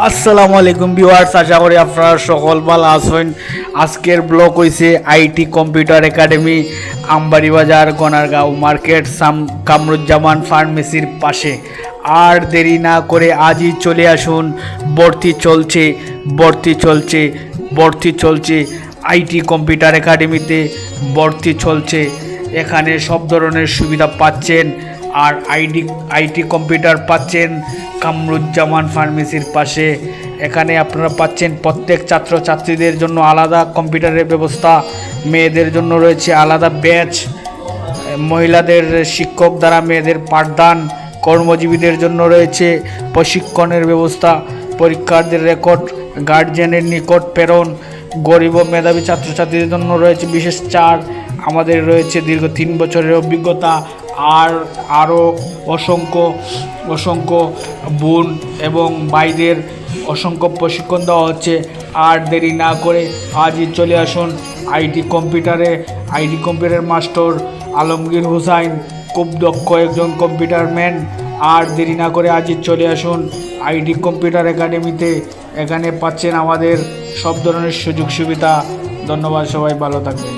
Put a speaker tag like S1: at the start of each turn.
S1: আসসালামু আলাইকুম ভিউয়ার্স, আশা করি আপনারা সকল ভালো আছেন। আজকের ব্লগ হইছে আইটি কম্পিউটার একাডেমি, আমবাড়ি বাজার, গনারগাঁও মার্কেট, কামরুজ্জামান ফার্মেসির পাশে। আর দেরি না করে আজই চলে আসুন। ভর্তি চলছে আইটি কম্পিউটার একাডেমিতে ভর্তি চলছে। এখানে সব ধরনের সুবিধা পাচ্ছেন। আর আইটি কম্পিউটার পাচ্ছেন কামরুজ্জামান ফার্মেসির পাশে। এখানে আপনারা পাচ্ছেন প্রত্যেক ছাত্রছাত্রীদের জন্য আলাদা কম্পিউটারের ব্যবস্থা, মেয়েদের জন্য রয়েছে আলাদা ব্যাচ, মহিলাদের শিক্ষক দ্বারা মেয়েদের পাঠদান, কর্মজীবীদের জন্য রয়েছে প্রশিক্ষণের ব্যবস্থা, পরীক্ষার্থীর রেকর্ড গার্জিয়ানের নিকট প্রেরণ, গরিব ও মেধাবী ছাত্রছাত্রীদের জন্য রয়েছে বিশেষ ছাড়। আমাদের রয়েছে দীর্ঘ 3 বছরের অভিজ্ঞতা। আর আরও অসংখ্য বোন এবং ভাইদের অসংখ্য প্রশিক্ষণ দেওয়া হচ্ছে। আর দেরি না করে আজই চলে আসুন আইটি কম্পিউটারের মাস্টার আলমগীর হুসাইন খুব দক্ষ একজন কম্পিউটার ম্যান। আর দেরি না করে আজই চলে আসুন আইটি কম্পিউটার একাডেমিতে। এখানে পাচ্ছেন আমাদের সব ধরনের সুযোগ সুবিধা। ধন্যবাদ, সবাই ভালো থাকবেন।